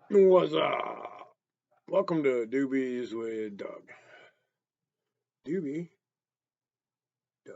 What's up? Welcome to Doobies with Doug. Doobie, Doug.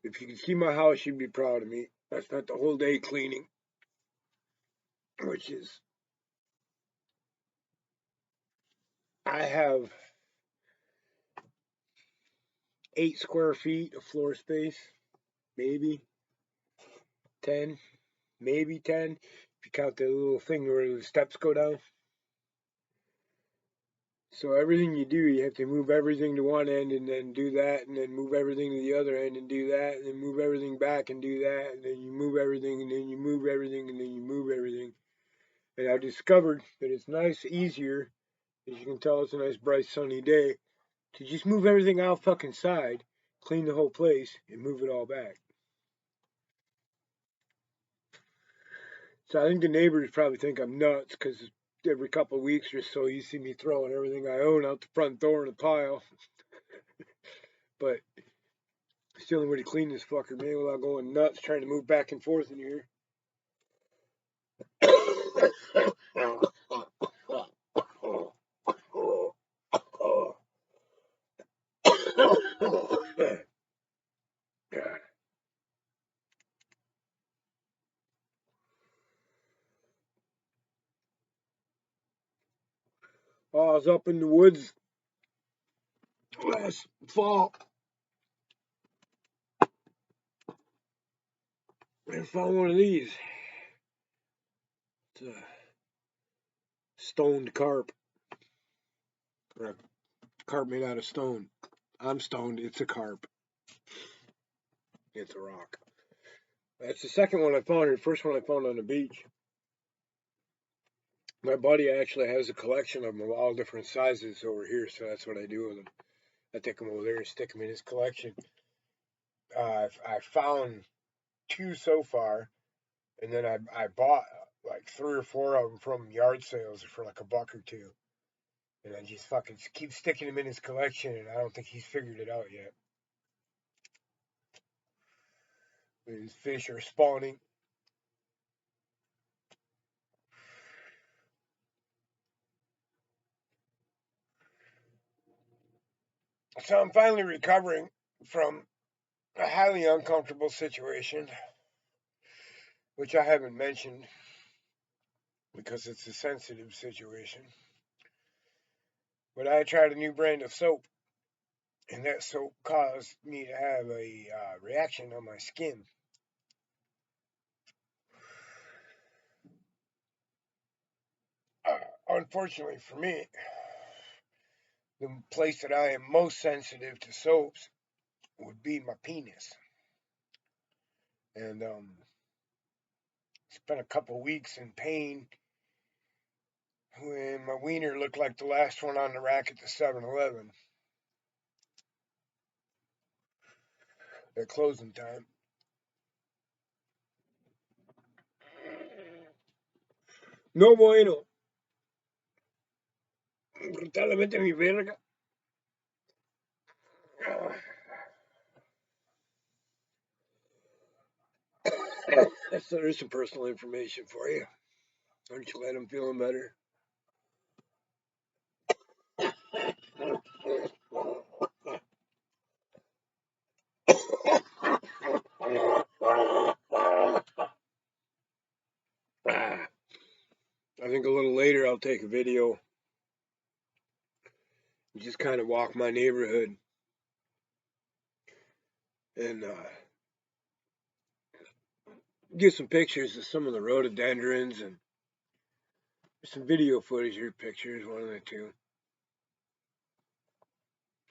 If you could see my house, you'd be proud of me. I spent the whole day cleaning, which is, I have 8 square feet of floor space, maybe 10, maybe 10. If you count the little thing where the steps go down. So everything you do, you have to move everything to one end and then do that, and then move everything to the other end and do that, and then move everything back and do that, and then you move everything, and then you move everything, and then you move everything. And I discovered that it's nice, easier, as you can tell, it's a nice, bright, sunny day, to just move everything out fucking side, clean the whole place, and move it all back. So I think the neighbors probably think I'm nuts because every couple of weeks or so you see me throwing everything I own out the front door in a pile. But it's the only way to clean this fucker, man, without going nuts trying to move back and forth in here. I was up in the woods last fall and found one of these. It's a stoned carp, or a carp made out of stone. I'm stoned. It's a carp. It's a rock. That's the second one I found. The first one I found on the beach. My buddy actually has a collection of them of all different sizes over here, so that's what I do with them. I take them over there and stick them in his collection. I found 2 so far, and then I bought like 3 or 4 of them from yard sales for like $1 or $2. And I just fucking keep sticking them in his collection, and I don't think he's figured it out yet. His fish are spawning. So I'm finally recovering from a highly uncomfortable situation, which I haven't mentioned because it's a sensitive situation. But I tried a new brand of soap, and that soap caused me to have a reaction on my skin. Unfortunately for me, the place that I am most sensitive to soaps would be my penis. And spent a couple weeks in pain when my wiener looked like the last one on the rack at the 7-Eleven at closing time. No bueno. Brutalmente mi verga. So there's some personal information for you. Aren't you glad I'm feeling better? I think a little later I'll take a video and just kind of walk my neighborhood and get some pictures of some of the rhododendrons and some video footage or pictures, one of the two.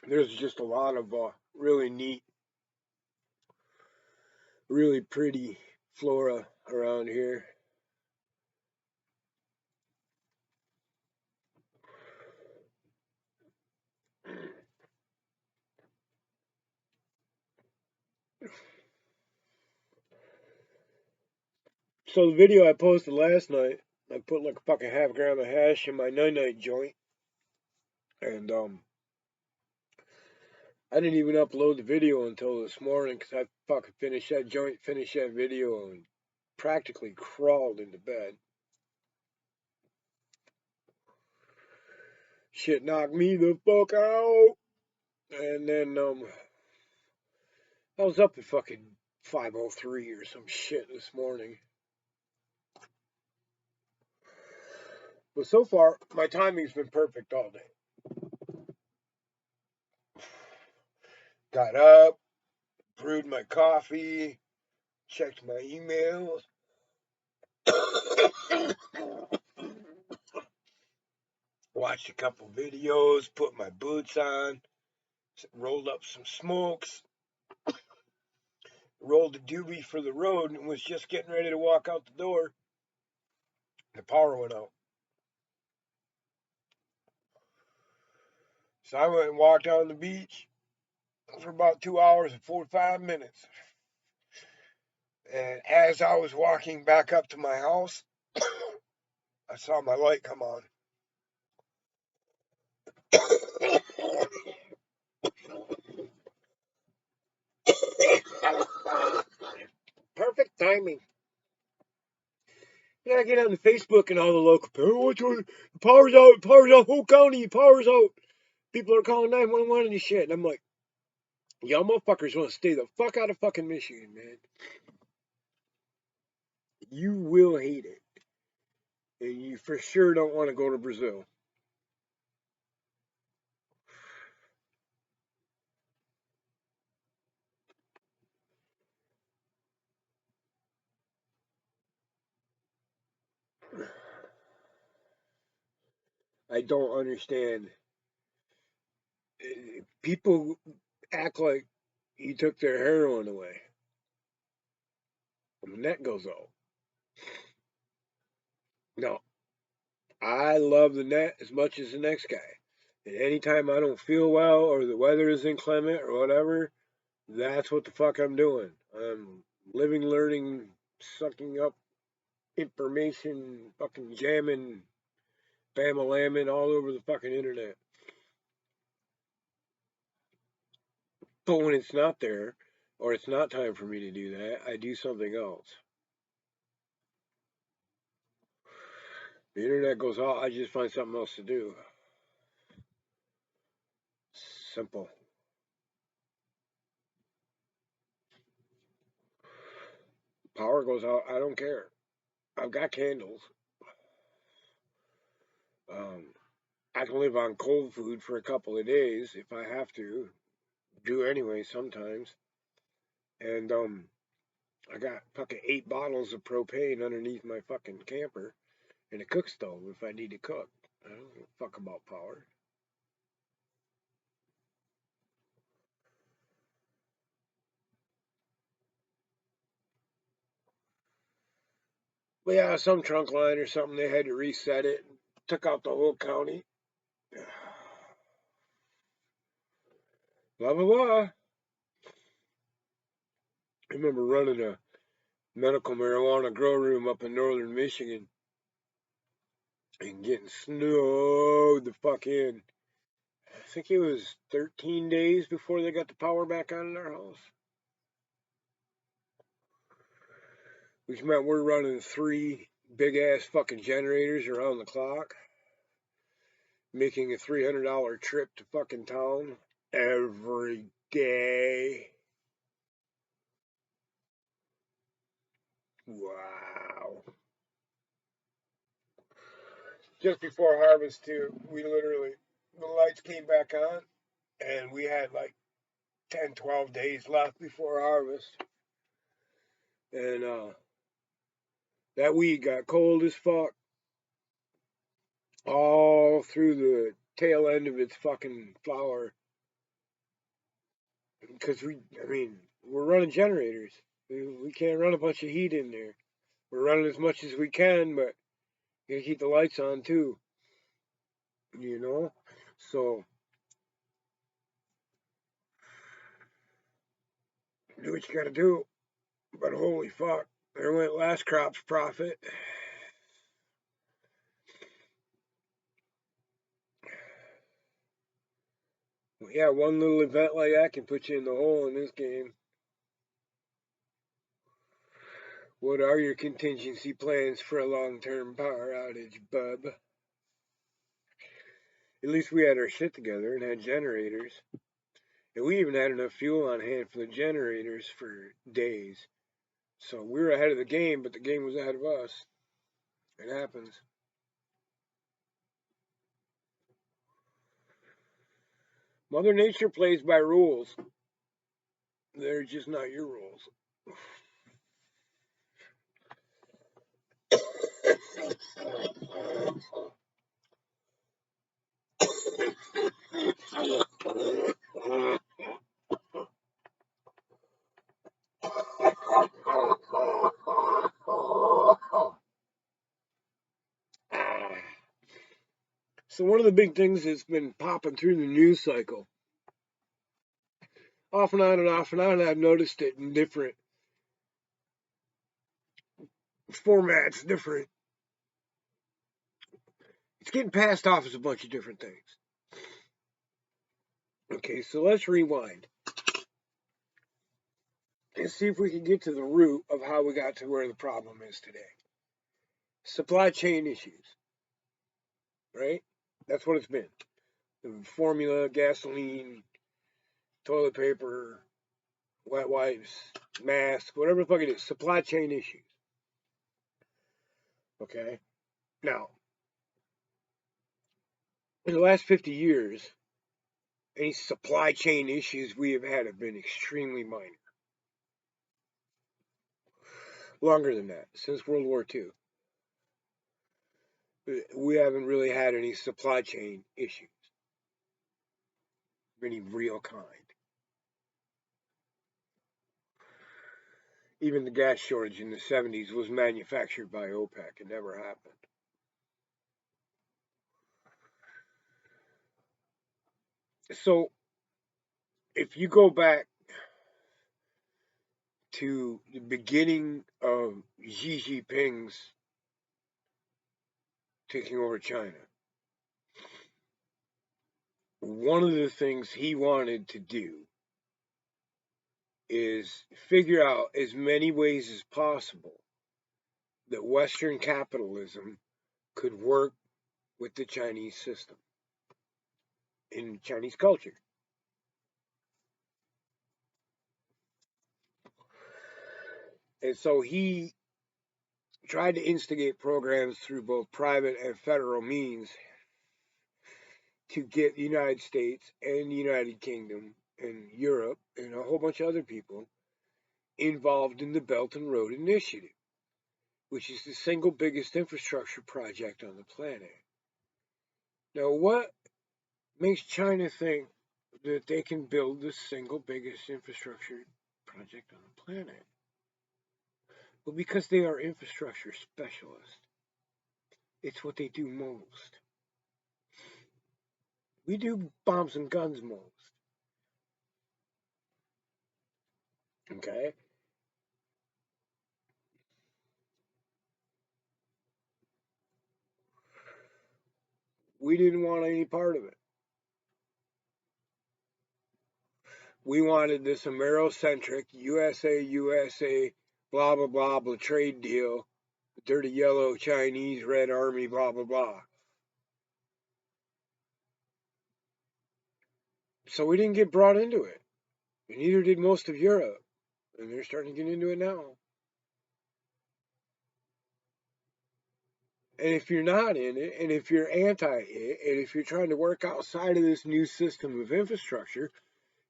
There's just a lot of really neat, really pretty flora around here. So the video I posted last night, I put like a fucking half-gram of hash in my night-night joint, and I didn't even upload the video until this morning because I fucking finished that joint, finished that video, and practically crawled into bed. Shit knocked me the fuck out. And then, I was up at fucking 5:03 or some shit this morning. But so far, my timing's been perfect all day. Got up, brewed my coffee, checked my emails, watched a couple videos, put my boots on, rolled up some smokes, rolled a doobie for the road, and was just getting ready to walk out the door. The power went out. So I went and walked on the beach for about 2 hours and 45 minutes. And as I was walking back up to my house, I saw my light come on. Perfect timing. And I get on the Facebook and all the local people, the power's out, whole county, power's out. People are calling 911 and shit. And I'm like, y'all motherfuckers want to stay the fuck out of fucking Michigan, man. You will hate it. And you for sure don't want to go to Brazil. I don't understand. People act like you took their heroin away. And the net goes out. No, I love the net as much as the next guy. And anytime I don't feel well or the weather is inclement or whatever, that's what the fuck I'm doing. I'm living, learning, sucking up information, fucking jamming, bama-lamming all over the fucking internet. But when it's not there, or it's not time for me to do that, I do something else. The internet goes out, I just find something else to do. Simple. Power goes out, I don't care. I've got candles. I can live on cold food for a couple of days if I have to. Do anyway sometimes. And I got fucking 8 bottles of propane underneath my fucking camper and a cook stove if I need to cook. I don't give a fuck about power. But yeah, some trunk line or something, they had to reset it. Took out the whole county. Blah, blah, blah. I remember running a medical marijuana grow room up in northern Michigan and getting snowed the fuck in. I think it was 13 days before they got the power back on in our house. Which meant we're running 3 big ass fucking generators around the clock, making a $300 trip to fucking town every day. Wow. Just before harvest too, we literally, the lights came back on and we had like 10, 12 days left before harvest. And that weed got cold as fuck all through the tail end of its fucking flower. Because we're running generators. We can't run a bunch of heat in there. We're running as much as we can, but you gotta keep the lights on too. You know? So, do what you gotta do. But holy fuck, there went last crop's profit. Yeah, one little event like that can put you in the hole in this game. What are your contingency plans for a long-term power outage, bub? At least we had our shit together and had generators. And we even had enough fuel on hand for the generators for days. So we were ahead of the game, but the game was ahead of us. It happens. Mother Nature plays by rules. They're just not your rules. So one of the big things that's been popping through the news cycle, off and on and off and on, I've noticed it in different formats, different. It's getting passed off as a bunch of different things. Okay, so let's rewind and see if we can get to the root of how we got to where the problem is today. Supply chain issues, right? That's what it's been. The formula, gasoline, toilet paper, wet wipes, masks, whatever the fuck it is, supply chain issues. Okay? Now, in the last 50 years, any supply chain issues we have been extremely minor. Longer than that, since World War II, we haven't really had any supply chain issues of any real kind. Even the gas shortage in the 70s was manufactured by OPEC. It never happened. So, if you go back to the beginning of Xi Jinping's taking over China, one of the things he wanted to do is figure out as many ways as possible that Western capitalism could work with the Chinese system in Chinese culture. And so he tried to instigate programs through both private and federal means to get the United States and the United Kingdom and Europe and a whole bunch of other people involved in the Belt and Road Initiative, which is the single biggest infrastructure project on the planet. Now, what makes China think that they can build the single biggest infrastructure project on the planet? Well, because they are infrastructure specialists. It's what they do most. We do bombs and guns most. Okay? We didn't want any part of it. We wanted this Amerocentric USA, blah, blah, blah, blah trade deal, dirty yellow Chinese Red Army, blah, blah, blah. So we didn't get brought into it. And neither did most of Europe. And they're starting to get into it now. And if you're not in it, and if you're anti it, and if you're trying to work outside of this new system of infrastructure,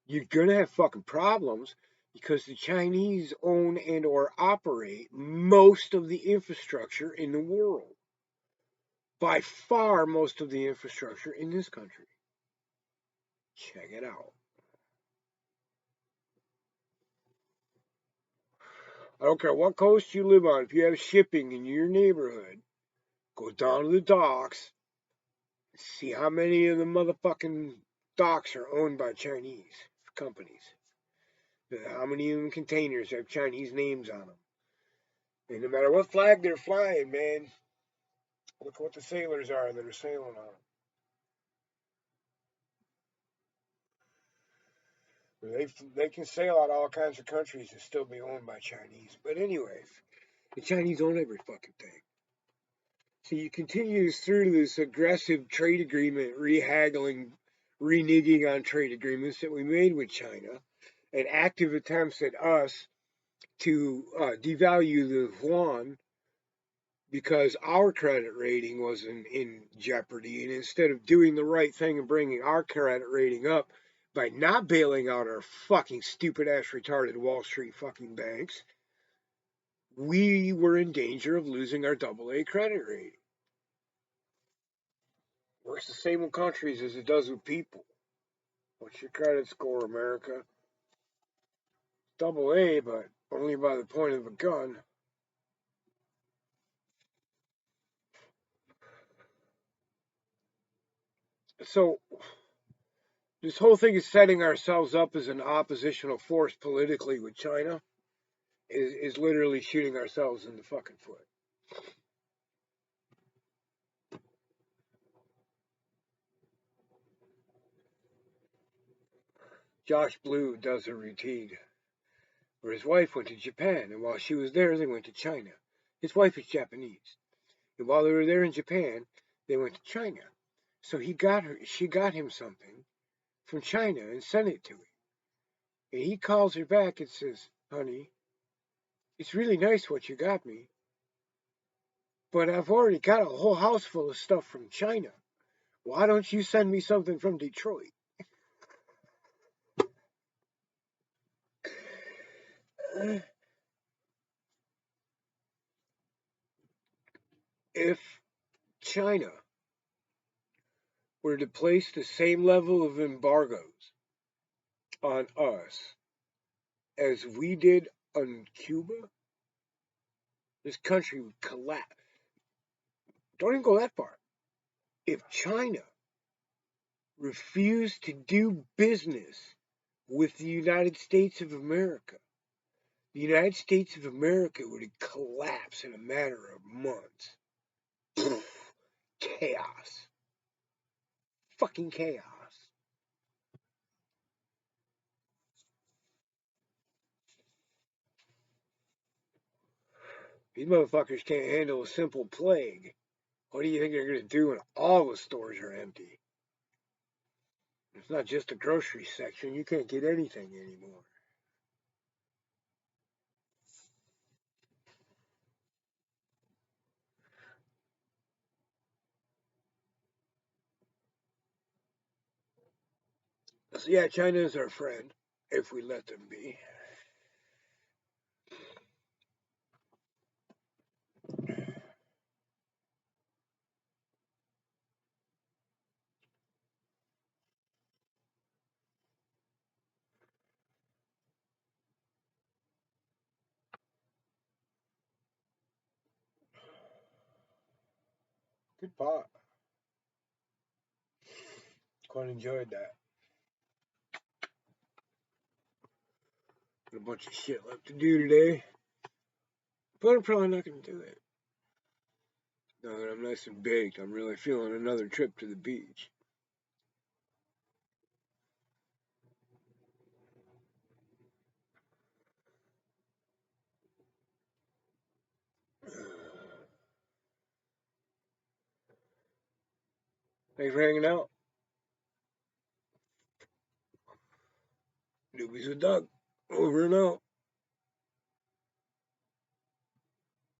you're gonna have fucking problems because the Chinese own and or operate most of the infrastructure in the world. By far most of the infrastructure in this country. Check it out. I don't care what coast you live on, if you have shipping in your neighborhood, go down to the docks, see how many of the motherfucking docks are owned by Chinese companies. How many of them containers have Chinese names on them. And no matter what flag they're flying, man, look what the sailors are that are sailing on them. They can sail out all kinds of countries and still be owned by Chinese. But anyways, The Chinese own every fucking thing. So you continue through this aggressive trade agreement, rehaggling, reneging on trade agreements that we made with China, and active attempts at us to devalue the yuan because our credit rating was in jeopardy. And instead of doing the right thing and bringing our credit rating up by not bailing out our fucking stupid ass retarded Wall Street fucking banks, we were in danger of losing our AA credit rating. Works the same with countries as it does with people. What's your credit score, America? AA, but only by the point of a gun. So this whole thing is setting ourselves up as an oppositional force politically with China is literally shooting ourselves in the fucking foot. Josh Blue does a routine where his wife went to Japan, and while she was there, they went to China. His wife is Japanese, and while they were there in Japan, they went to China. So she got him something from China and sent it to him. And he calls her back and says, "Honey, it's really nice what you got me, but I've already got a whole house full of stuff from China. Why don't you send me something from Detroit?" If China were to place the same level of embargoes on us as we did on Cuba, this country would collapse. Don't even go that far. If China refused to do business with the United States of America, the United States of America would collapse in a matter of months. Chaos. Fucking chaos. These motherfuckers can't handle a simple plague. What do you think they're going to do when all the stores are empty? It's not just the grocery section. You can't get anything anymore. So yeah, China is our friend, if we let them be. Good pot. Quite enjoyed that. Got a bunch of shit left to do today, but I'm probably not going to do it. Now that I'm nice and baked, I'm really feeling another trip to the beach. Thanks for hanging out. Doobies with Doug. Over and out.